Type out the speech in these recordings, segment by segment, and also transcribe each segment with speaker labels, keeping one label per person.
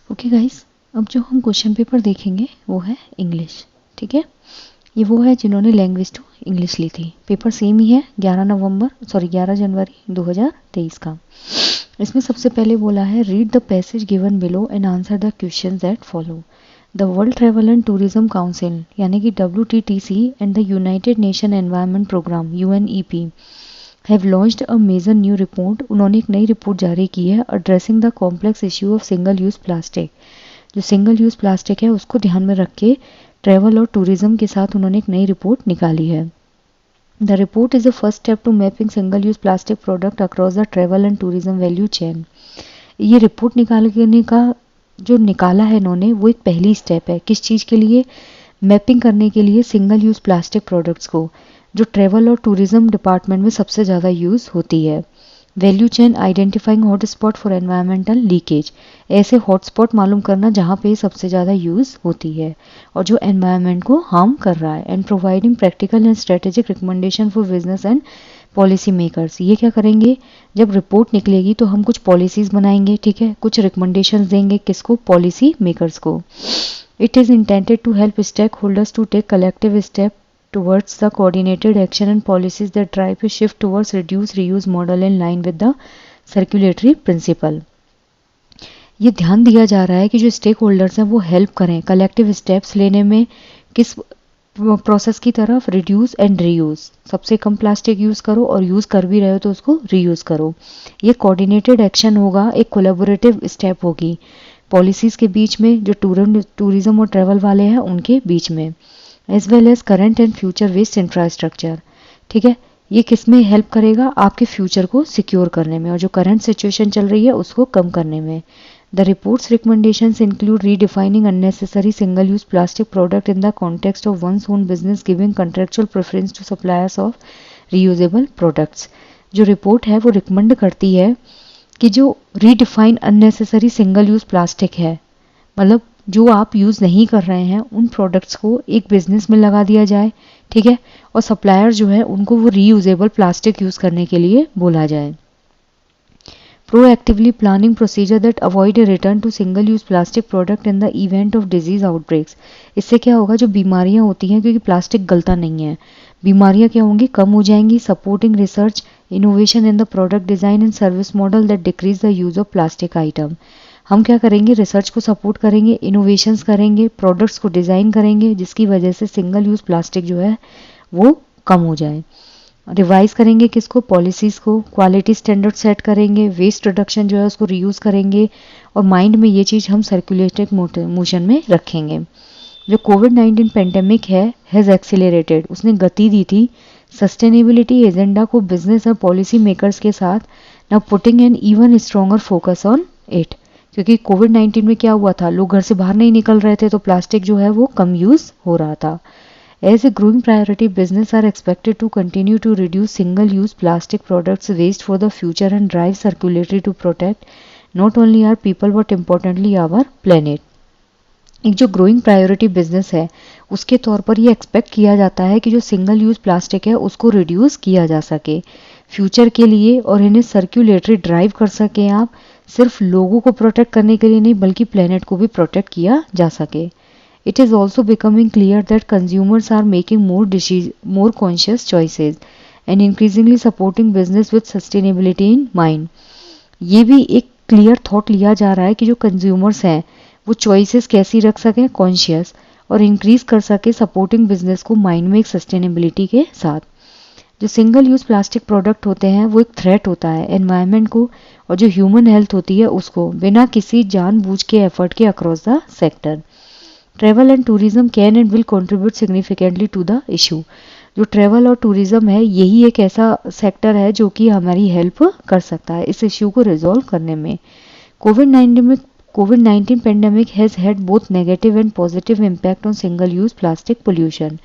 Speaker 1: Okay guys, अब जो हम क्वेश्चन पेपर देखेंगे वो है इंग्लिश। ठीक है, ये वो है जिन्होंने लैंग्वेज टू इंग्लिश ली थी। पेपर सेम ही है, 11 जनवरी 2023 का। इसमें सबसे पहले बोला है read the passage given below and answer the questions that follow. The world travel and tourism council यानी कि WTTC and the United Nation environment programme UNEP have launched a major new report. उन्होंने एक नई report जारी की है addressing the complex issue of single use plastic. जो single use plastic है उसको ध्यान में रख के ट्रैवल और टूरिज्म के साथ उन्होंने एक नई रिपोर्ट निकाली है। The report is the first step to mapping single use plastic product across the travel and tourism value chain. ये रिपोर्ट निकालने का जो निकाला है इन्होंने वो एक पहली स्टेप है। किस चीज़ के लिए? मैपिंग करने के लिए सिंगल यूज प्लास्टिक प्रोडक्ट्स को, जो ट्रैवल और टूरिज्म डिपार्टमेंट में सबसे ज़्यादा यूज़ होती है। Value chain identifying hotspot for environmental leakage, ऐसे हॉटस्पॉट मालूम करना जहाँ पे सबसे ज़्यादा यूज़ होती है और जो एनवायरमेंट को हार्म कर रहा है। And providing practical and strategic recommendation for business and policy makers. ये क्या करेंगे, जब रिपोर्ट निकलेगी तो हम कुछ पॉलिसीज़ बनाएंगे, ठीक है, कुछ रिकमेंडेशंस देंगे, किसको? पॉलिसी मेकर्स को। It is intended to help stake holders to take collective step towards the coordinated action and policies that drive a shift towards reduce reuse model in line with the circulatory principle। ये ध्यान दिया जा रहा है कि जो stake holders हैं वो हेल्प करें कलेक्टिव स्टेप्स लेने में, किस प्रोसेस की तरफ? Reduce and reuse. सबसे कम प्लास्टिक यूज़ करो और यूज़ कर भी रहे हो तो उसको रीयूज़ करो। ये कोऑर्डिनेटेड एक्शन होगा, एक कोलैबोरेटिव स्टेप होगी पॉलिसीज़ के बीच में, जो टूरिज्म और ट्रैवल वाले हैं उनके बीच में, as well as current and future waste infrastructure. ठीक है, ये किस में हेल्प करेगा? आपके फ्यूचर को सिक्योर करने में और जो करंट सिचुएशन चल रही है उसको कम करने में। The reports recommendations include redefining unnecessary single use plastic product in the context of one's own business, giving contractual preference to suppliers of reusable products. जो रिपोर्ट है वो रिकमेंड करती है कि जो redefine unnecessary single use plastic है, मतलब जो आप यूज़ नहीं कर रहे हैं उन प्रोडक्ट्स को एक बिजनेस में लगा दिया जाए, ठीक है, और सप्लायर जो है उनको वो रीयूजेबल प्लास्टिक यूज़ करने के लिए बोला जाए। Proactively planning procedure that avoid a return to single use plastic product in the event of disease outbreaks. इससे क्या होगा, जो बीमारियां होती हैं, क्योंकि प्लास्टिक गलता नहीं है, बीमारियां क्या होंगी? कम हो जाएंगी। Supporting research innovation in the product design and service model that decrease the use of plastic item. हम क्या करेंगे? रिसर्च को सपोर्ट करेंगे, इनोवेशंस करेंगे, प्रोडक्ट्स को डिज़ाइन करेंगे जिसकी वजह से सिंगल यूज़ प्लास्टिक जो है वो कम हो जाए। रिवाइज करेंगे किसको? पॉलिसीज़ को। क्वालिटी स्टैंडर्ड सेट करेंगे, वेस्ट रिडक्शन जो है उसको रीयूज़ करेंगे और माइंड में ये चीज़ हम सर्कुलेटेड मोशन में रखेंगे। जो कोविड-19 पेंडेमिक हैज़ एक्सीलरेटेड, उसने गति दी थी सस्टेनेबिलिटी एजेंडा को बिजनेस और पॉलिसी मेकर्स के साथ, now putting an even stronger focus on it. क्योंकि कोविड-19 में क्या हुआ था, लोग घर से बाहर नहीं निकल रहे थे तो प्लास्टिक जो है वो कम यूज़ हो रहा था। As a growing priority business are expected to continue to reduce single use plastic products waste for the future and drive circulatory to protect not only our people but importantly our planet. एक जो growing priority business है उसके तौर पर ये expect किया जाता है कि जो सिंगल यूज प्लास्टिक है उसको रिड्यूस किया जा सके फ्यूचर के लिए और इन्हें सर्कुलेटरी ड्राइव कर सकें आप, सिर्फ लोगों को प्रोटेक्ट करने के लिए नहीं बल्कि प्लेनेट को भी प्रोटेक्ट किया जा सके। It is also becoming clear that consumers are making more conscious choices and increasingly supporting business with sustainability in mind. ये भी एक क्लियर थॉट लिया जा रहा है कि जो कंज्यूमर्स हैं वो चॉइसेस कैसी रख सकें, कॉन्शियस, और इंक्रीज कर सके सपोर्टिंग बिजनेस को माइंड में एक सस्टेनेबिलिटी के साथ। जो सिंगल यूज प्लास्टिक प्रोडक्ट होते हैं वो एक थ्रेट होता है एनवायरनमेंट को और जो ह्यूमन हेल्थ होती है उसको, बिना किसी जानबूझ के एफर्ट के across the sector. Travel and tourism can and will contribute significantly to the issue. जो ट्रैवल और टूरिज्म है यही एक ऐसा सेक्टर है जो कि हमारी हेल्प कर सकता है इस इशू को रिजॉल्व करने में। COVID-19 pandemic has had both negative and positive impact on single-use plastic pollution।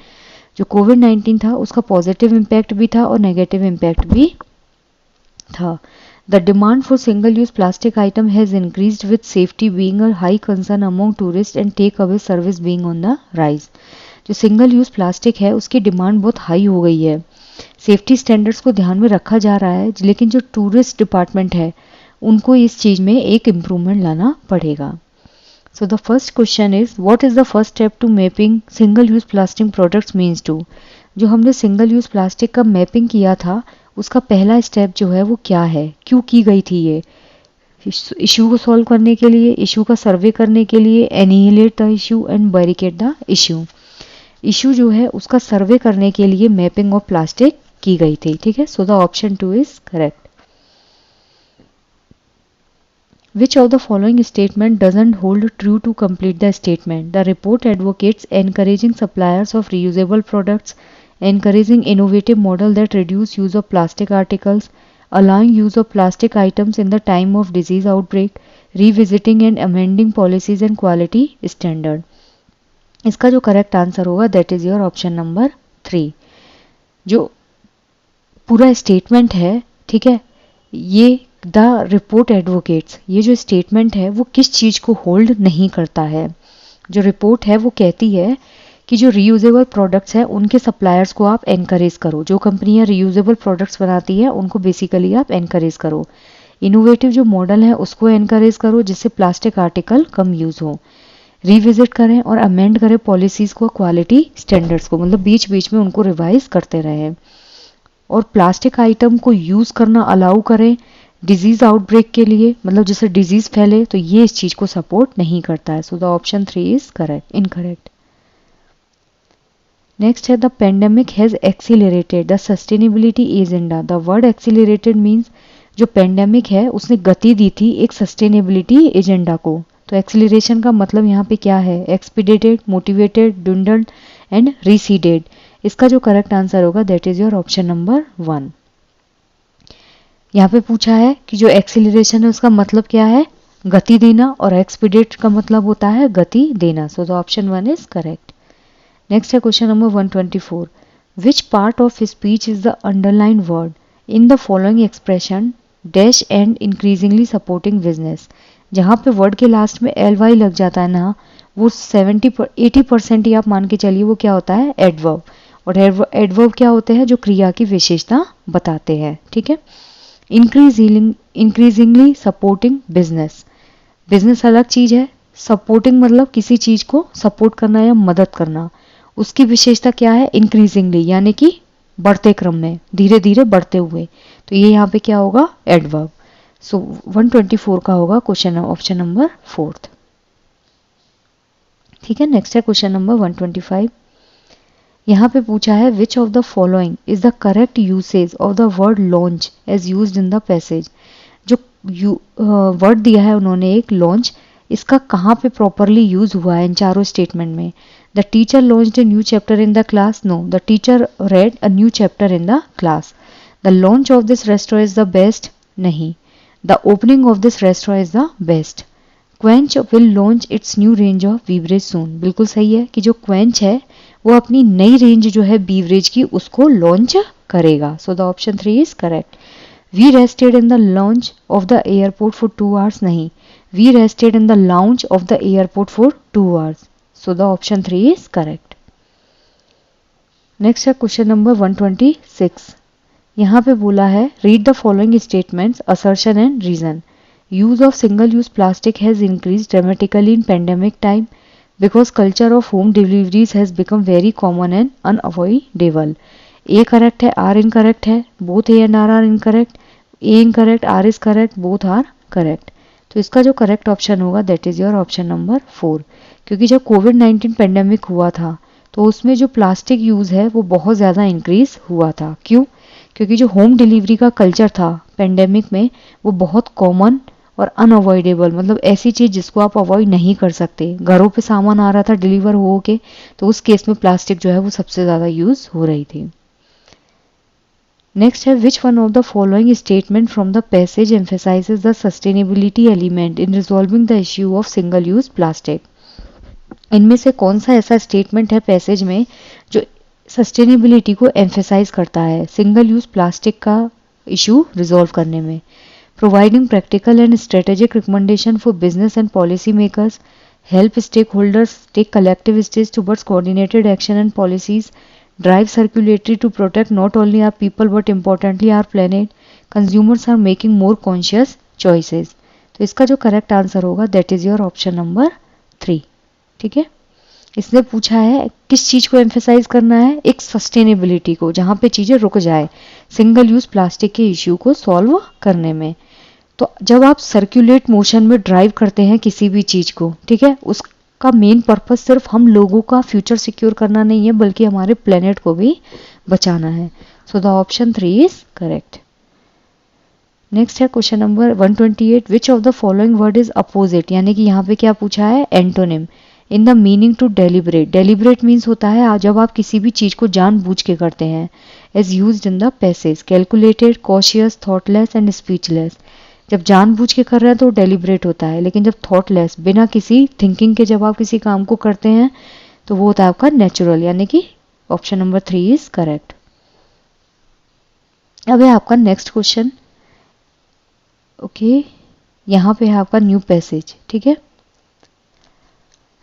Speaker 1: जो कोविड-19 था उसका पॉजिटिव इम्पैक्ट भी था और नेगेटिव इम्पैक्ट भी था। The demand for single use plastic item has increased with safety being a high concern among tourist and take away service being on the rise. जो single use plastic है उसकी demand बहुत high हो गई है, safety standards को ध्यान में रखा जा रहा है, लेकिन जो टूरिस्ट डिपार्टमेंट है उनको इस चीज़ में एक इम्प्रूवमेंट लाना पड़ेगा। So the first question is, what is the first step to mapping single use plastic products means to? जो हमने सिंगल यूज प्लास्टिक का मैपिंग किया था उसका पहला स्टेप जो है वो क्या है, क्यों की गई थी ये? इशू को सॉल्व करने के लिए, इशू का सर्वे करने के लिए, annihilate the issue and barricade the issue. Issue जो है उसका सर्वे करने के लिए मैपिंग ऑफ प्लास्टिक की गई थी, ठीक है। So the option 2 is correct. Which of the following statement doesn't hold true to complete the statement? The report advocates encouraging suppliers of reusable products, encouraging innovative model that reduce use of plastic articles, allowing use of plastic items in the time of disease outbreak, revisiting and amending policies and quality standard. इसका जो correct answer होगा that is your option number 3। जो पूरा statement है, ठीक है, ये the report advocates, ये जो स्टेटमेंट है वो किस चीज़ को होल्ड नहीं करता है? जो रिपोर्ट है वो कहती है कि जो रीयूजेबल प्रोडक्ट्स हैं उनके सप्लायर्स को आप एनकरेज करो। जो कंपनियां रीयूजेबल प्रोडक्ट्स बनाती हैं उनको बेसिकली आप एनकरेज करो। इनोवेटिव जो मॉडल है उसको एनकरेज करो जिससे प्लास्टिक आर्टिकल कम यूज़ हो। रिविजिट करें और अमेंड करें पॉलिसीज़ को, क्वालिटी स्टैंडर्ड्स को, मतलब बीच बीच में उनको रिवाइज करते रहें। और प्लास्टिक आइटम को यूज़ करना अलाउ करें डिजीज आउटब्रेक के लिए, मतलब जैसे डिजीज फैले तो ये इस चीज को सपोर्ट नहीं करता है। So the option 3 is correct, incorrect. Next है the pandemic has accelerated the sustainability agenda. The word accelerated means जो पेंडेमिक है उसने गति दी थी एक सस्टेनेबिलिटी एजेंडा को। तो एक्सीलरेशन का मतलब यहाँ पे क्या है? एक्सपीडेटेड, मोटिवेटेड, डुंडल्ड एंड रिसीडेड। इसका जो करेक्ट आंसर होगा that is your option number 1। यहाँ पे पूछा है कि जो एक्सीलरेशन है उसका मतलब क्या है? गति देना, और एक्सपीडेट का मतलब होता है गति देना। So the option 1 is correct. Next है question number 124। Which part of speech is the underline word in the following expression dash and increasingly supporting business? जहाँ पे वर्ड के लास्ट में ly लग जाता है ना, वो 80% ही आप मान के चलिए वो क्या होता है? एडवर्ब। और एडवर्ब क्या होते हैं? जो क्रिया की विशेषता बताते हैं, ठीक है। इंक्रीजिंगली सपोर्टिंग बिजनेस, बिजनेस अलग चीज है, सपोर्टिंग मतलब किसी चीज को सपोर्ट करना या मदद करना। उसकी विशेषता क्या है? इंक्रीजिंगली, यानी कि बढ़ते क्रम में, धीरे धीरे बढ़ते हुए। तो ये यहाँ पे क्या होगा? एडवर्ब। सो 124 का होगा क्वेश्चन ऑप्शन नंबर 4। ठीक है। नेक्स्ट है क्वेश्चन नंबर 125। यहाँ पे पूछा है which of the following is the correct usage of the word launch as used in the passage? जो वर्ड दिया है उन्होंने एक लॉन्च, इसका कहाँ पे प्रॉपरली यूज हुआ है इन चारों स्टेटमेंट में? The teacher launched a new chapter in the class, no, the teacher read a new chapter in the class. The launch of this restaurant is the best, नहीं, the opening of this restaurant is the best. Quench will launch its new range of beverage soon, बिल्कुल सही है कि जो quench है वो अपनी नई रेंज जो है बीवरेज की उसको लॉन्च करेगा। So the option 3 is correct. We rested in the launch of the airport for 2 hours, नहीं, we rested in the lounge of the airport for 2 hours. So the option 3 is correct. Next है question number 126। यहाँ पे बोला है read the following statements, assertion and reason. Use of single use plastic has increase dramatically in pandemic time because culture of home deliveries has become very common and unavoidable. A correct है, R incorrect है, both A and R are incorrect, A incorrect, R is correct, both are correct. तो इसका जो correct option होगा that is your option number 4। क्योंकि जब कोविड-19 pandemic हुआ था तो उसमें जो प्लास्टिक यूज़ है वो बहुत ज़्यादा इंक्रीज हुआ था। क्यों? क्योंकि जो होम डिलीवरी का कल्चर था पेंडेमिक में वो बहुत कॉमन और अनअवॉइडेबल, मतलब ऐसी चीज जिसको आप अवॉइड नहीं कर सकते। घरों पे सामान आ रहा था डिलीवर हो के, तो उस केस में प्लास्टिक जो है वो सबसे ज्यादा यूज हो रही थी। नेक्स्ट है which one of the following statement from the passage emphasises the sustainability element in resolving the issue of single use plastic? इनमें से कौन सा ऐसा स्टेटमेंट है पैसेज में जो सस्टेनेबिलिटी को एम्फेसाइज करता है सिंगल यूज प्लास्टिक का इशू रिजॉल्व करने में? Providing practical and strategic recommendation for business and policy makers, help stakeholders take collective steps towards coordinated action and policies, drive circularity to protect not only our people but importantly our planet, consumers are making more conscious choices. तो इसका जो correct answer होगा that is your option number 3, ठीक है। इसने पूछा है किस चीज को एम्फेसाइज करना है, एक सस्टेनेबिलिटी को, जहां पे चीजें रुक जाए, सिंगल यूज प्लास्टिक के इश्यू को सॉल्व करने में। तो जब आप सर्कुलेट मोशन में ड्राइव करते हैं किसी भी चीज को, ठीक है, उसका मेन पर्पस सिर्फ हम लोगों का फ्यूचर सिक्योर करना नहीं है, बल्कि हमारे प्लेनेट को भी बचाना है। So the option 3 is correct. Next है question number 128, which of the following word is opposite, यानी कि यहाँ पे क्या पूछा है, antonym in the meaning to deliberate. Deliberate means होता है जब आप किसी भी चीज को जानबूझ के करते हैं, as used in the passage, calculated, cautious, thoughtless and speechless. जब जानबूझ के कर रहे हैं तो डेलिब्रेट होता है, लेकिन जब थॉटलेस, बिना किसी थिंकिंग के जब आप किसी काम को करते हैं तो वो होता है आपका नेचुरल, यानी कि ऑप्शन नंबर 3 इज करेक्ट। अब है आपका नेक्स्ट क्वेश्चन, ओके, यहाँ पे है आपका न्यू पैसेज, ठीक है।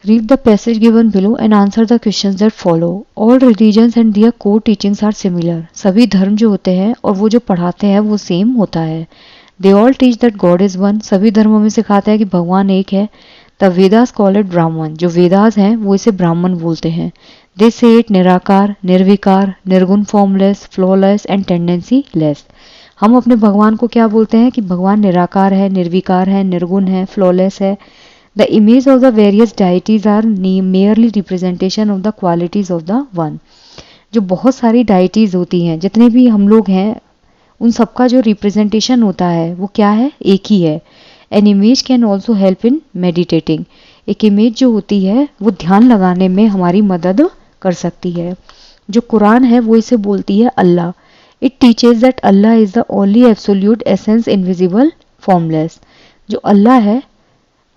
Speaker 1: Read the passage given below and answer the questions that follow. All religions and their core teachings are similar. सभी धर्म जो होते हैं और वो जो पढ़ाते हैं वो सेम होता है। They all teach that God is one. सभी धर्मों में सिखाते हैं कि भगवान एक है। The Vedas call it Brahman. जो वेदास हैं वो इसे ब्राह्मण बोलते हैं। They say it निराकार, निर्विकार, निर्गुण, formless, flawless and tendency less. हम अपने भगवान को क्या बोलते हैं कि भगवान निराकार है, निर्विकार है, निर्गुण है, फ्लॉलेस है। The image of the various deities are merely representation of the qualities of the one. जो बहुत सारी deities होती हैं, जितने भी हम लोग हैं, उन सबका जो रिप्रेजेंटेशन होता है वो क्या है, एक ही है। An image can also help in meditating. एक इमेज जो होती है वो ध्यान लगाने में हमारी मदद कर सकती है। जो कुरान है वो इसे बोलती है अल्लाह। It teaches that Allah is the only absolute essence, invisible, formless. जो अल्लाह है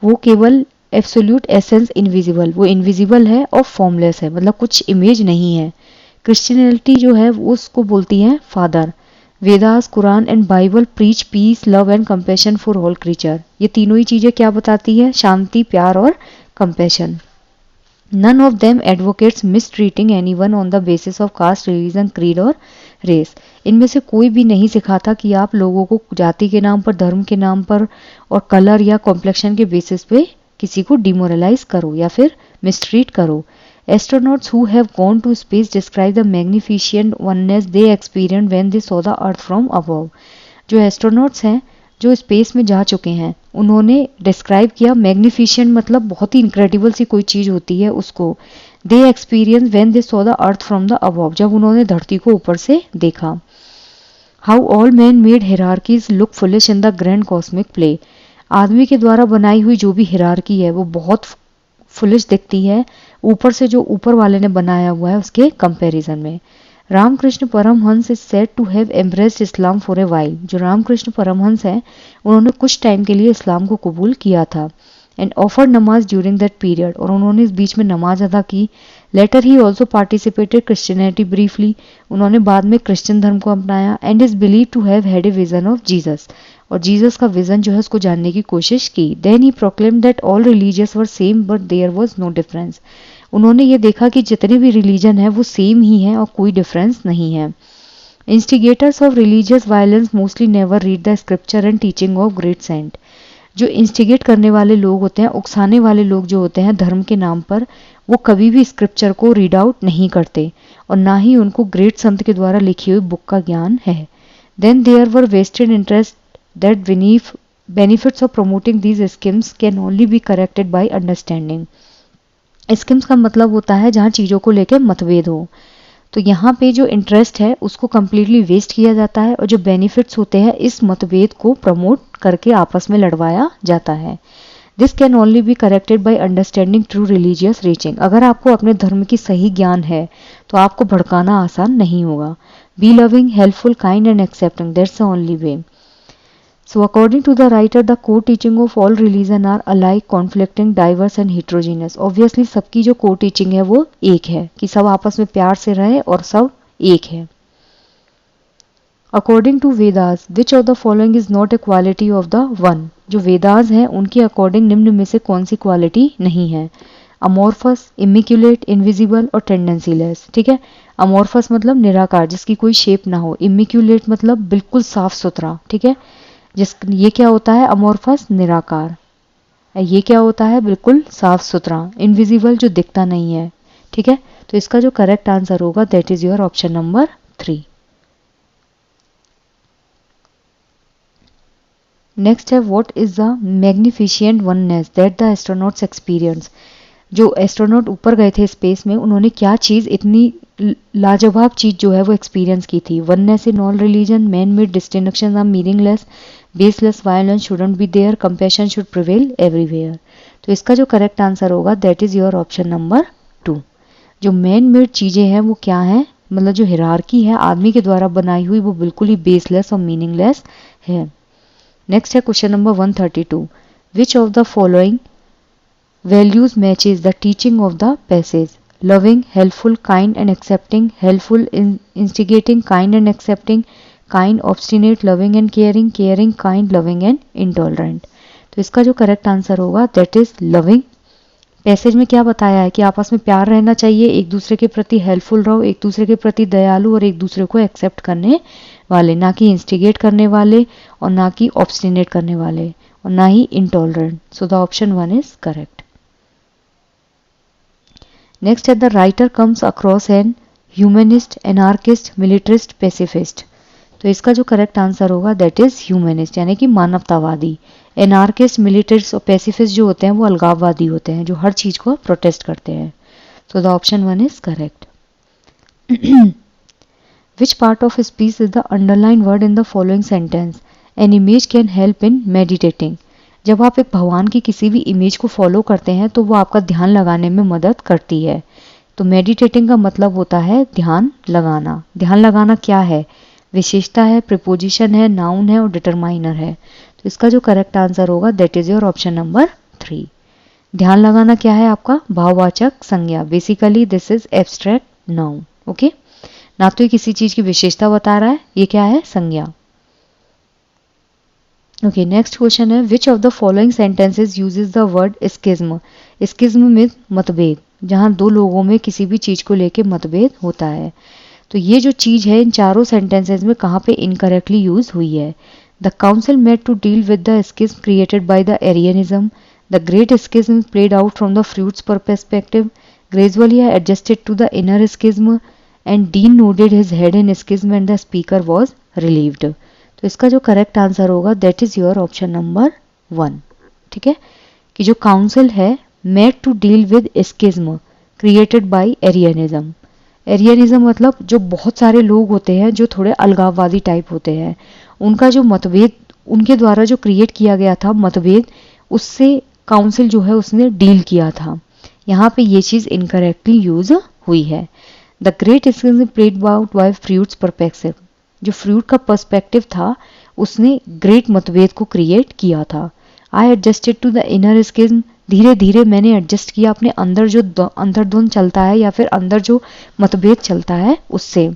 Speaker 1: वो केवल एब्सोल्यूट एसेंस, इनविजिबल, वो इनविजिबल है और फॉर्मलेस है, मतलब कुछ इमेज नहीं है। क्रिश्चियनिटी जो है वो उसको बोलती है father. Vedas, Quran and Bible preach peace, love and compassion for all creature. ये तीनों ही चीजें क्या बताती है, शांति, प्यार और compassion. None of them advocates mistreating anyone on the basis of caste, religion, creed और रेस। इनमें से कोई भी नहीं सिखाता कि आप लोगों को जाति के नाम पर, धर्म के नाम पर और कलर या कॉम्प्लेक्शन के बेसिस पे किसी को डिमोरलाइज करो या फिर मिसट्रीट करो। Astronauts who have gone to space describe the magnificent oneness they experience when they saw the earth from above. जो एस्ट्रोनॉट्स हैं जो स्पेस में जा चुके हैं, उन्होंने डिस्क्राइब किया, मैग्निफिशिएंट मतलब बहुत ही इनक्रेडिबल सी कोई चीज होती है उसको। They experience when they saw the earth from the above, जब उन्होंने धरती को ऊपर से देखा। How all man made hierarchies look foolish in the grand cosmic play. आदमी के द्वारा बनाई हुई जो भी हिरार्की है वो बहुत फुलिश दिखती है ऊपर से, जो ऊपर वाले ने बनाया हुआ है उसके कंपैरिजन में। Ramakrishna Paramahamsa is said to have embraced Islam for a while. जो रामकृष्ण परमहंस हैं उन्होंने कुछ टाइम के लिए इस्लाम को कबूल किया था। And offered namaz during that period, और उन्होंने इस बीच में नमाज अदा की। Later he also participated Christianity briefly, उन्होंने बाद में क्रिश्चियन धर्म को अपनाया। And is believe to have had a vision of Jesus, और जीसस का विजन जो है उसको जानने की कोशिश की। Then he proclaimed that all religious were same but there was no difference. उन्होंने ये देखा कि जितने भी रिलीजन है वो सेम ही है और कोई डिफरेंस नहीं है। Instigators of religious violence mostly never read the scripture and teaching of great saint. जो इंस्टिगेट करने वाले लोग होते हैं, उकसाने वाले लोग जो होते हैं धर्म के नाम पर, वो कभी भी स्क्रिप्चर को रीड आउट नहीं करते और ना ही उनको ग्रेट संत के द्वारा लिखी हुई बुक का ज्ञान है। Then there were vested interest that benefits of promoting these schemes can only be corrected by understanding. Schemes का मतलब होता है जहां चीजों को लेकर मतभेद हो, तो यहाँ पे जो इंटरेस्ट है उसको कम्प्लीटली वेस्ट किया जाता है और जो बेनिफिट्स होते हैं इस मतभेद को प्रमोट करके आपस में लड़वाया जाता है। This can only be corrected by understanding true religious reaching. अगर आपको अपने धर्म की सही ज्ञान है तो आपको भड़काना आसान नहीं होगा। B loving, helpful, kind and accepting, that's the only way. So according to the writer, the core teaching of all religion are alike, conflicting, diverse and heterogeneous. Obviously सबकी जो core teaching है वो एक है कि सब आपस में प्यार से रहें और सब एक है। According to Vedas, which of the following is not a quality of the one? जो वेदास हैं उनके अकॉर्डिंग निम्न में से कौन सी क्वालिटी नहीं है? अमोर्फस, इमिक्यूलेट, इनविजिबल और टेंडेंसीलेस। ठीक है, अमोर्फस मतलब निराकार जिसकी कोई शेप ना हो, इमिक्यूलेट मतलब बिल्कुल साफ सुथरा। ठीक है, ये क्या होता है, अमोर्फस, निराकार। ये क्या होता है, बिल्कुल साफ सुथरा, इनविजिबल, जो दिखता नहीं है, ठीक है। तो इसका जो करेक्ट आंसर होगा that is your option number 3। Next है what is the magnificent oneness that the astronauts experience. जो एस्ट्रोनॉट ऊपर गए थे स्पेस में, उन्होंने क्या चीज़, इतनी लाजवाब चीज़ जो है वो एक्सपीरियंस की थी। Oneness in all religion, man made distinction are meaningless, baseless violence shouldn't be there, compassion should prevail everywhere. तो इसका जो करेक्ट आंसर होगा that is your option number 2। जो मैन मेड चीज़ें हैं वो क्या हैं, मतलब जो हिरार्की है आदमी के द्वारा बनाई हुई, वो बिल्कुल ही बेसलेस और मीनिंगलेस है। नेक्स्ट है question number 132। Which of the following values matches the teaching of the passage? Loving, helpful, kind and accepting, helpful, instigating, kind and accepting, kind, obstinate, loving and caring, caring, kind, loving and intolerant। तो इसका जो correct answer होगा that is loving. Passage में क्या बताया है कि आपस में प्यार रहना चाहिए, एक दूसरे के प्रति हेल्पफुल रहो, एक दूसरे के प्रति दयालु और एक दूसरे को एक्सेप्ट करने वाले, ना कि इंस्टिगेट करने वाले और ना कि ऑब्स्टिनेट करने वाले और ना ही intolerant. So the option 1 is correct. Next है the writer comes across an humanist, anarchist, militarist, pacifist. तो इसका जो करेक्ट आंसर होगा दैट इज ह्यूमनिस्ट, यानी कि मानवतावादी। एनार्किस्ट, मिलिट्रिस्ट और पेसिफिस्ट जो होते हैं वो अलगाववादी होते हैं, जो हर चीज को प्रोटेस्ट करते हैं। सो the option 1 is correct. Which part of speech is the underline word in the following sentence? An image can help in meditating. जब आप एक भगवान की किसी भी इमेज को फॉलो करते हैं तो वो आपका ध्यान लगाने में मदद करती है। तो मेडिटेटिंग का मतलब होता है ध्यान लगाना। ध्यान लगाना क्या है? विशेषता है, प्रीपोजिशन है, नाउन है और डिटरमाइनर है। तो इसका जो करेक्ट आंसर होगा that is your option number 3। ध्यान लगाना क्या है? आपका भाववाचक संज्ञा। Basically this is abstract noun. Okay, ना तो ये किसी चीज की विशेषता बता रहा है, ये क्या है? संज्ञा। ओके, नेक्स्ट क्वेश्चन है which of the following sentences uses the word schism? Schism में मतभेद, जहां दो लोगों में किसी भी चीज को लेके मतभेद होता है। तो ये जो चीज है इन चारों सेंटेंसेस में कहाँ पे इनकरेक्टली यूज हुई है? The council met to deal with the schism created by the Arianism, the great schism played out from the fruits perspective, gradually adjusted to the inner schism, and dean nodded his head in schism and the speaker was relieved. तो इसका जो correct answer होगा that is your option number 1। ठीक है, कि जो council है met to deal with schism created by Arianism. एरियनिज्म मतलब जो बहुत सारे लोग होते हैं जो थोड़े अलगाववादी टाइप होते हैं, उनका जो मतभेद उनके द्वारा जो क्रिएट किया गया था मतभेद, उससे काउंसिल जो है उसने डील किया था। यहाँ पे ये चीज इनकरेक्टली यूज हुई है। The great schism played out by fruits perspective, जो फ्रूट का पर्सपेक्टिव था उसने ग्रेट मतभेद को क्रिएट किया था। I adjusted to the inner schism, धीरे धीरे मैंने एडजस्ट किया अपने अंदर जो अंतर्द्वंद चलता है या फिर अंदर जो मतभेद चलता है उससे।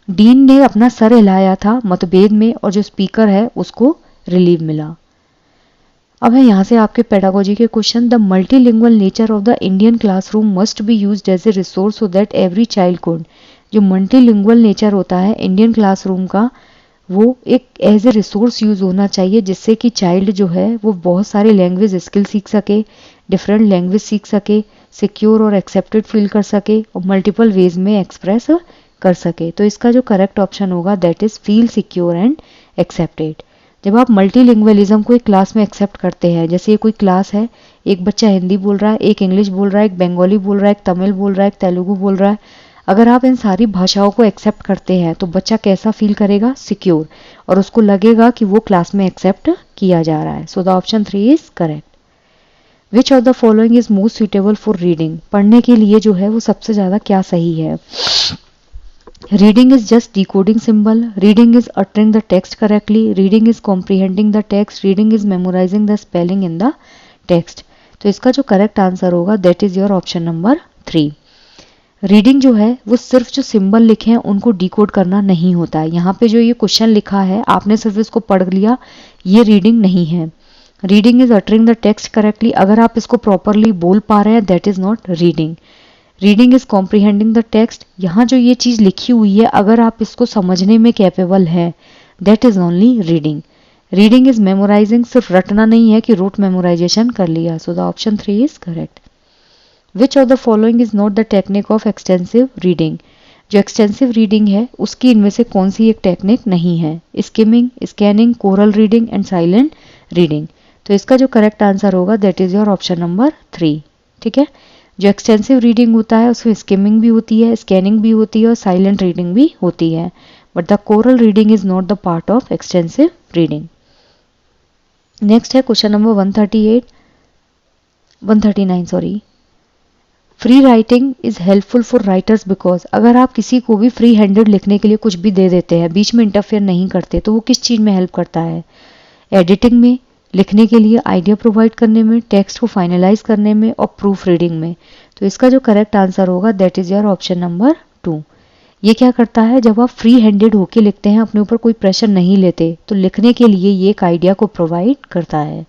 Speaker 1: डीन ने अपना सर हिलाया था मतभेद में और जो स्पीकर है उसको रिलीव मिला। अब है यहाँ से आपके पेडागोजी के question. The multilingual nature of the Indian classroom must be used as a resource so that every child could. जो मल्टीलिंगुअल नेचर होता है इंडियन क्लासरूम का, वो एक एज ए रिसोर्स यूज होना चाहिए जिससे कि चाइल्ड जो है वो बहुत सारे लैंग्वेज स्किल सीख सके, डिफरेंट लैंग्वेज सीख सके, सिक्योर और एक्सेप्टेड फील कर सके और मल्टीपल वेज में एक्सप्रेस कर सके। तो इसका जो करेक्ट ऑप्शन होगा that is feel secure and accepted. जब आप मल्टीलिंगुअलिज्म को एक क्लास में एक्सेप्ट करते हैं, जैसे ये कोई क्लास है, एक बच्चा हिंदी बोल रहा है, एक इंग्लिश बोल रहा है, एक बंगाली बोल रहा है, एक तमिल बोल रहा है, एक तेलुगु बोल रहा है, अगर आप इन सारी भाषाओं को एक्सेप्ट करते हैं तो बच्चा कैसा फील करेगा? सिक्योर, और उसको लगेगा कि वो क्लास में एक्सेप्ट किया जा रहा है। So the option 3 is correct. Which of the following is most suitable for reading? पढ़ने के लिए जो है वो सबसे ज्यादा क्या सही है? Reading is just decoding symbol, reading is uttering the text correctly, reading is comprehending the text, reading is memorising the spelling in the text. तो इसका जो करेक्ट आंसर होगा that is your option number 3। Reading जो है वो सिर्फ जो symbol लिखे हैं उनको डिकोड करना नहीं होता है। यहाँ पे जो ये क्वेश्चन लिखा है आपने सिर्फ इसको पढ़ लिया, ये रीडिंग नहीं है। Reading is uttering the text correctly, अगर आप इसको प्रॉपरली बोल पा रहे हैं that is not reading. Reading is comprehending the text, यहाँ जो ये चीज लिखी हुई है अगर आप इसको समझने में कैपेबल है that is only reading. Reading is memorising, सिर्फ रटना नहीं है कि रूट मेमोराइजेशन कर लिया. So the option 3 is correct. Which of the following is not the technique of extensive reading. जो एक्सटेंसिव रीडिंग है उसकी इनमें से कौन सी एक टेक्निक नहीं है. Skimming, scanning, coral reading and silent reading. तो इसका जो करेक्ट आंसर होगा that is your option number 3. ठीक है. जो एक्सटेंसिव रीडिंग होता है उसमें स्किमिंग भी होती है, स्कैनिंग भी होती है और साइलेंट रीडिंग भी होती है. But the choral reading is not the part of extensive reading. Next है question number 139 sorry. Free writing is helpful for writers because. अगर आप किसी को भी फ्री हैंडेड लिखने के लिए कुछ भी दे देते हैं, बीच में इंटरफेयर नहीं करते, तो वो किस चीज़ में हेल्प करता है. एडिटिंग में, लिखने के लिए आइडिया प्रोवाइड करने में, टेक्स्ट को फाइनलाइज करने में और प्रूफ रीडिंग में. तो इसका जो करेक्ट आंसर होगा that is your option number 2. ये क्या करता है, जब आप फ्री हैंडेड होके लिखते हैं, अपने ऊपर कोई प्रेशर नहीं लेते, तो लिखने के लिए ये एक आइडिया को प्रोवाइड करता है.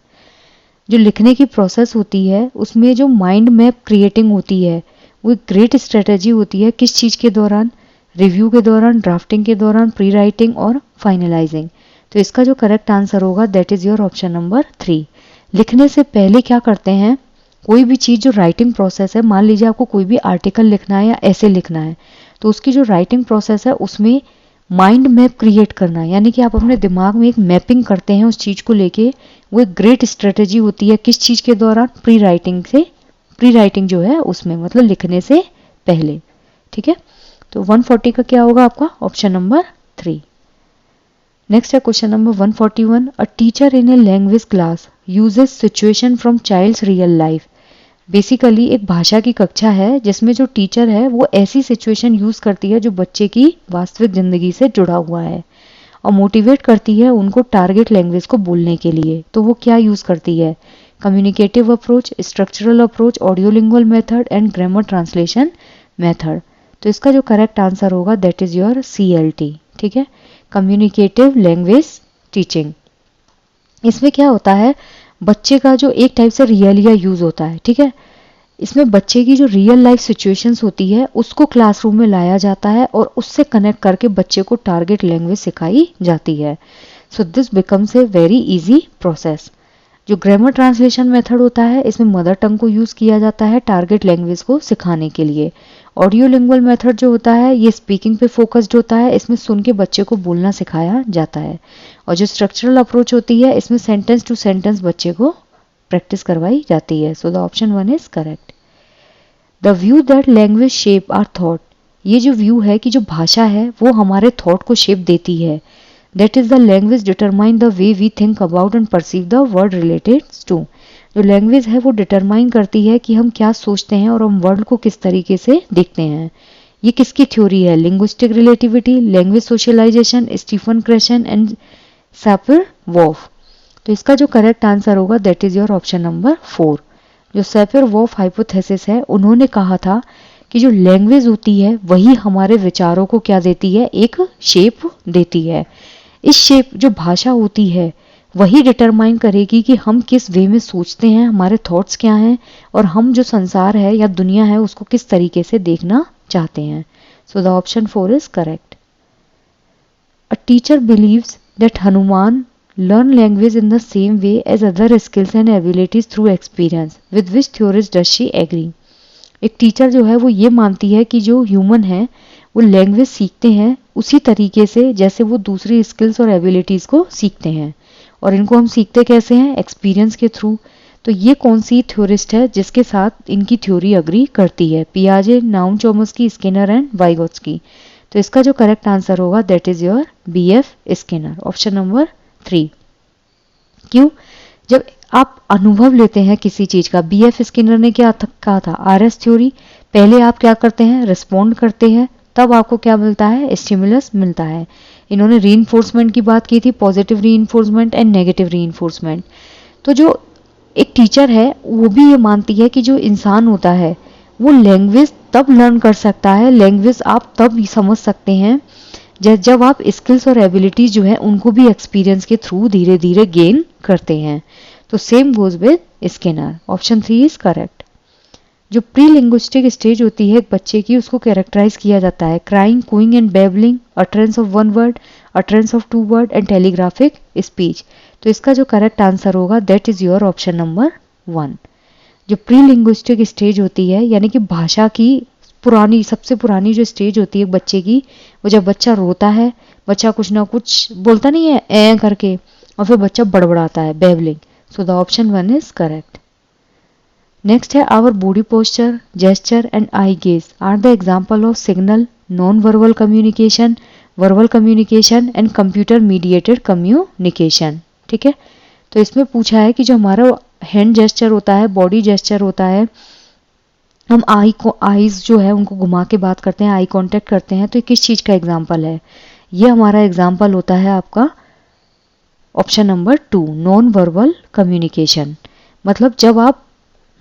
Speaker 1: जो लिखने की प्रोसेस होती है उसमें जो माइंड मैप क्रिएटिंग होती है वो एक ग्रेट स्ट्रेटजी होती है. किस चीज़ के दौरान, रिव्यू के दौरान, ड्राफ्टिंग के दौरान, प्री राइटिंग और फाइनलाइजिंग. तो इसका जो करेक्ट आंसर होगा that is your option number 3. लिखने से पहले क्या करते हैं, कोई भी चीज़ जो राइटिंग प्रोसेस है, मान लीजिए आपको कोई भी आर्टिकल लिखना है या ऐसे लिखना है, तो उसकी जो राइटिंग प्रोसेस है उसमें माइंड मैप क्रिएट करना, यानी कि आप अपने दिमाग में एक मैपिंग करते हैं उस चीज़ को लेके, वो एक ग्रेट स्ट्रेटजी होती है. किस चीज़ के दौरान, प्री राइटिंग जो है उसमें, मतलब लिखने से पहले. ठीक है. तो 140 का क्या होगा आपका, ऑप्शन नंबर 3. नेक्स्ट है question number 141. A teacher in a language class uses situation from child's real life. Basically एक भाषा की कक्षा है जिसमें जो टीचर है वो ऐसी सिचुएशन यूज करती है जो बच्चे की वास्तविक जिंदगी से जुड़ा हुआ है और मोटिवेट करती है उनको टारगेट लैंग्वेज को बोलने के लिए. तो वो क्या यूज करती है, communicative approach, structural approach, audiolingual method and grammar translation method. तो इसका जो करेक्ट आंसर होगा दैट इज योर CLT. ठीक है. Communicative language teaching. इसमें क्या होता है, बच्चे का जो एक टाइप से रियलिया यूज होता है. ठीक है. इसमें बच्चे की जो रियल लाइफ सिचुएशंस होती है उसको क्लासरूम में लाया जाता है और उससे कनेक्ट करके बच्चे को टारगेट लैंग्वेज सिखाई जाती है. So this becomes a very easy process. जो ग्रामर ट्रांसलेशन मेथड होता है इसमें मदर टंग को यूज किया जाता है टारगेट लैंग्वेज को सिखाने के लिए. ऑडियो लिंगुअल मेथड जो होता है ये स्पीकिंग पे फोकस्ड होता है, इसमें सुन के बच्चे को बोलना सिखाया जाता है. और जो स्ट्रक्चरल अप्रोच होती है इसमें सेंटेंस टू सेंटेंस बच्चे को प्रैक्टिस करवाई जाती है. So the option 1 is correct. The view that language shape our thought. ये जो व्यू है कि जो भाषा है वो हमारे थॉट को शेप देती है. That is the language determine the way we think about and perceive the word related to. जो लैंग्वेज है वो डिटरमाइन करती है कि हम क्या सोचते हैं और हम वर्ल्ड को किस तरीके से देखते हैं. ये किसकी थ्योरी है, linguistic relativity, language socialisation, Stephen Krashen and Sapir Whorf. तो इसका जो करेक्ट आंसर होगा that is your option number 4. जो सैपर-वॉफ हाइपोथेसिस है उन्होंने कहा था कि जो लैंग्वेज होती है वही हमारे विचारों को क्या देती है, एक शेप देती है. इस शेप जो भाषा होती है वही डिटरमाइन करेगी कि हम किस वे में सोचते हैं, हमारे थॉट्स क्या हैं और हम जो संसार है या दुनिया है उसको किस तरीके से देखना चाहते हैं. सो the option 4 is correct. A teacher believes that Hanuman learn language in the same way as other skills and abilities through experience. With which theories does she agree? एक टीचर जो है वो ये मानती है कि जो ह्यूमन है वो लैंग्वेज सीखते हैं उसी तरीके से जैसे वो दूसरी स्किल्स और एबिलिटीज़ को सीखते हैं. और इनको हम सीखते कैसे हैं, एक्सपीरियंस के थ्रू. तो ये कौन सी थ्योरिस्ट है जिसके साथ इनकी थ्योरी अग्री करती है, पियाजे, नाउम चोम्स्की, स्किनर एंड वाइगोत्स्की. तो इसका जो करेक्ट आंसर होगा that is your BF Skinner, option number 3. क्यों, जब आप अनुभव लेते हैं किसी चीज का, BF स्किनर ने क्या कहा था, RS थ्योरी, पहले आप क्या करते हैं, रिस्पॉन्ड करते हैं, तब आपको क्या मिलता है, स्टिमुलस मिलता है. इन्होंने रीइंफोर्समेंट की बात की थी, positive reinforcement and negative reinforcement. तो जो एक टीचर है वो भी ये मानती है कि जो इंसान होता है वो लैंग्वेज तब लर्न कर सकता है, लैंग्वेज आप तब समझ सकते हैं जब आप स्किल्स और एबिलिटीज जो है उनको भी एक्सपीरियंस के थ्रू धीरे धीरे गेन करते हैं. तो same goes with Skinner, option 3 is correct. जो प्री लिंग्विस्टिक स्टेज होती है एक बच्चे की उसको कैरेक्टराइज किया जाता है crying, cooing and babbling, utterance of 1 word, utterance of 2 word and telegraphic speech. तो इसका जो करेक्ट आंसर होगा that is your option number 1। जो प्री लिंग्विस्टिक स्टेज होती है, यानी कि भाषा की सबसे पुरानी जो स्टेज होती है बच्चे की, वो जब बच्चा रोता है, बच्चा कुछ ना कुछ बोलता नहीं है ए करके, और फिर बच्चा बड़बड़ाता है, babbling. So the option 1 is correct. Next है our body posture, gesture and eye gaze are the example of signal, non verbal communication, verbal communication and computer mediated communication. ठीक है, तो इसमें पूछा है कि जो हमारा हैंड जेस्चर होता है, बॉडी जेस्चर होता है, हम आईज जो है उनको घुमा के बात करते हैं, आई कांटेक्ट करते हैं, तो ये किस चीज का एग्जाम्पल है? ये हमारा एग्जाम्पल होता है आपका option number 2, non verbal communication. मतलब जब आप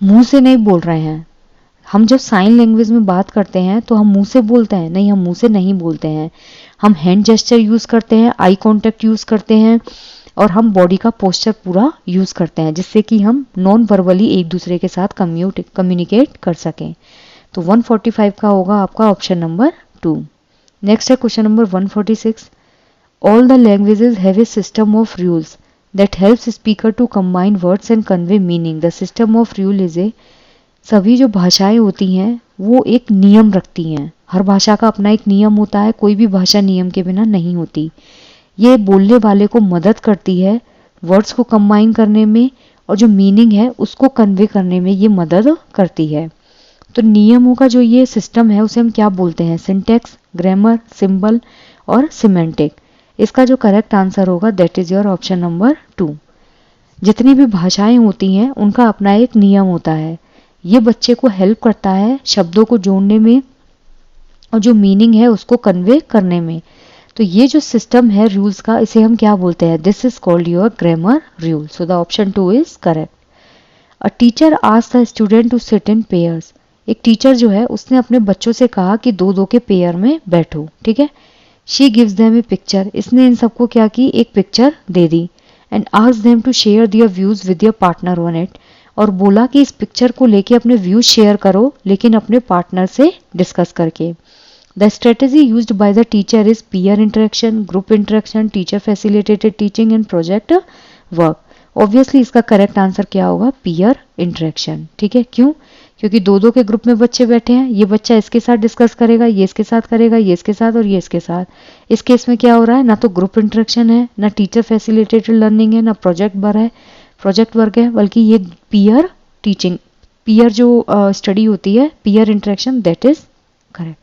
Speaker 1: मुंह से नहीं बोल रहे हैं, हम जब साइन लैंग्वेज में बात करते हैं तो हम मुंह से बोलते हैं? नहीं, हम मुंह से नहीं बोलते हैं, हम हैंड जेस्चर यूज करते हैं, आई कांटेक्ट यूज करते हैं, और हम बॉडी का पोस्चर पूरा यूज करते हैं, जिससे कि हम नॉन वर्बली एक दूसरे के साथ कम्युनिकेट कर सकें। तो 145 का होगा आपका ऑप्शन नंबर 2। नेक्स्ट है question number 146। All the languages have a system of rules that helps speaker to combine words and convey meaning. The system of rule is a, सभी जो भाषाएं होती हैं वो एक नियम रखती हैं, हर भाषा का अपना एक नियम होता है, कोई भी भाषा नियम के बिना नहीं होती। ये बोलने वाले को मदद करती है वर्ड्स को कंबाइन करने में, और जो मीनिंग है उसको कन्वे करने में ये मदद करती है। तो नियमों का जो ये सिस्टम है उसे हम क्या बोलते हैं? सिंटैक्स, ग्रामर, सिंबल और सिमेंटिक। इसका जो करेक्ट आंसर होगा that is your option number 2। जितनी भी भाषाएं होती हैं उनका अपना एक नियम होता है, ये बच्चे को हेल्प करता है शब्दों को जोड़ने में और जो मीनिंग है उसको कन्वे करने में। तो ये जो सिस्टम है रूल्स का, इसे हम क्या बोलते हैं? This is called your grammar rule. So the option 2 is correct. A teacher asked the student to sit in pairs. एक टीचर जो है उसने अपने बच्चों से कहा कि दो दो के पेयर में बैठो। ठीक है, she gives them a picture. इसने इन सबको क्या की? एक पिक्चर दे दी। And asked them to share their views with your partner on it. और बोला कि इस पिक्चर को लेके अपने व्यूज शेयर करो, लेकिन अपने पार्टनर से डिस्कस करके। The strategy used by the teacher is peer interaction, group interaction, teacher facilitated teaching and project work. Obviously इसका करेक्ट आंसर क्या होगा? peer interaction। ठीक है, क्यों? क्योंकि दो दो के ग्रुप में बच्चे बैठे हैं, ये बच्चा इसके साथ डिस्कस करेगा, ये इसके साथ करेगा, ये इसके साथ और ये इसके साथ। इस केस में क्या हो रहा है? ना तो ग्रुप इंटरेक्शन है, ना टीचर फैसिलिटेटेड लर्निंग है, ना प्रोजेक्ट वर्क है, बल्कि ये पीयर टीचिंग, पीयर जो स्टडी होती है, peer interaction, that is correct.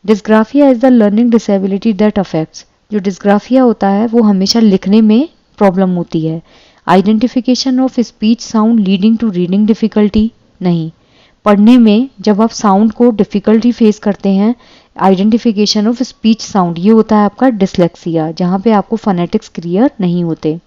Speaker 1: Dysgraphia is the learning disability that affects. जो डिस्ग्राफिया होता है वो हमेशा लिखने में प्रॉब्लम होती है। Identification of speech sound leading to reading difficulty, नहीं। पढ़ने में जब आप साउंड को डिफिकल्टी फेस करते हैं, आइडेंटिफिकेशन ऑफ स्पीच साउंड, ये होता है आपका डिसलेक्सिया, जहाँ पे आपको फोनेटिक्स क्लियर नहीं होते।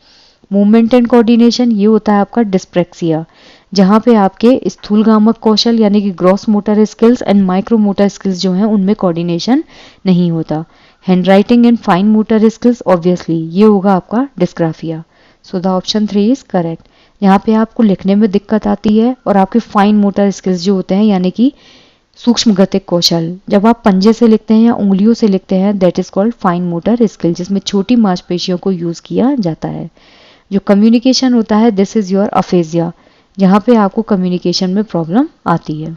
Speaker 1: मूवमेंट एंड कोऑर्डिनेशन, ये होता है आपका डिस्प्रेक्सिया, जहाँ पे आपके स्थूलगामक कौशल यानी कि gross motor skills and micro motor skills जो हैं उनमें कोऑर्डिनेशन नहीं होता। Hand writing and fine motor skills, obviously ये होगा आपका dysgraphia. So the option 3 is correct. यहाँ पे आपको लिखने में दिक्कत आती है और आपके फाइन मोटर स्किल्स जो होते हैं यानी कि सूक्ष्म गतिक कौशल, जब आप पंजे से लिखते हैं या उंगलियों से लिखते हैं, that is called fine motor skill, जिसमें छोटी मांसपेशियों को यूज किया जाता है। जो कम्युनिकेशन होता है, दिस इज योर अफेजिया, जहां पे आपको कम्युनिकेशन में प्रॉब्लम आती है।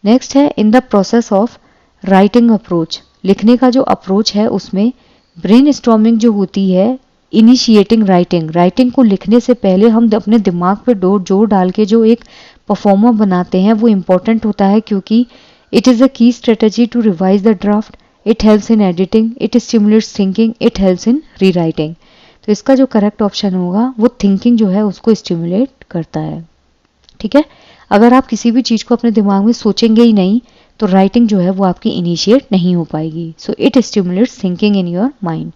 Speaker 1: नेक्स्ट है in the process of writing approach. लिखने का जो अप्रोच है उसमें ब्रेन स्टॉर्मिंग जो होती है, इनिशिएटिंग राइटिंग को लिखने से पहले हम अपने दिमाग पे जोर डाल के जो एक परफॉर्मर बनाते हैं वो इम्पोर्टेंट होता है, क्योंकि it is a key strategy to revise the draft, it helps in editing, it stimulates thinking, it helps in rewriting. तो इसका जो करेक्ट ऑप्शन होगा वो थिंकिंग जो है उसको स्टिमुलेट करता है। ठीक है, अगर आप किसी भी चीज़ को अपने दिमाग में सोचेंगे ही नहीं तो राइटिंग जो है वो आपकी इनिशिएट नहीं हो पाएगी। So it stimulates thinking in your mind.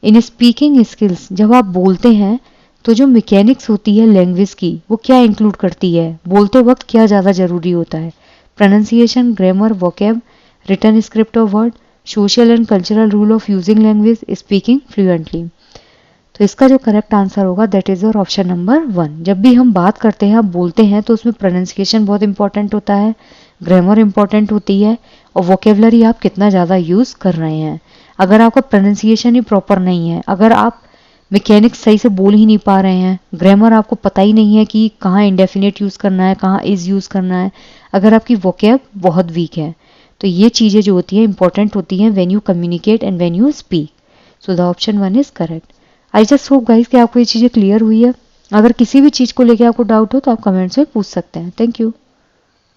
Speaker 1: In speaking skills, जब आप बोलते हैं तो जो मैकेनिक्स होती है लैंग्वेज की वो क्या इंक्लूड करती है? बोलते वक्त क्या ज़्यादा ज़रूरी होता है? Pronunciation, grammar, vocab, written script of word, social and cultural rule of using language, speaking fluently. तो इसका जो करेक्ट आंसर होगा that is your option number 1। जब भी हम बात करते हैं, आप बोलते हैं, तो उसमें प्रोनाउंसिएशन बहुत इंपॉर्टेंट होता है, ग्रामर इंपॉर्टेंट होती है और वोकेबलरी आप कितना ज़्यादा यूज़ कर रहे हैं। अगर आपका प्रोनाउंसिएशन ही प्रॉपर नहीं है, अगर आप मैकेनिक्स सही से बोल ही नहीं पा रहे हैं, ग्रामर आपको पता ही नहीं है कि कहाँ इंडेफिनिट यूज़ करना है, कहाँ इज़ यूज़ करना है, अगर आपकी वोकैब बहुत वीक है, तो ये चीज़ें जो होती हैं इंपॉर्टेंट होती हैं when you communicate and when you speak. So the option 1 is correct. I just hope guys कि आपको ये चीज़ें क्लियर हुई है. अगर किसी भी चीज़ को लेकर आपको डाउट हो तो आप कमेंट्स में पूछ सकते हैं. Thank you.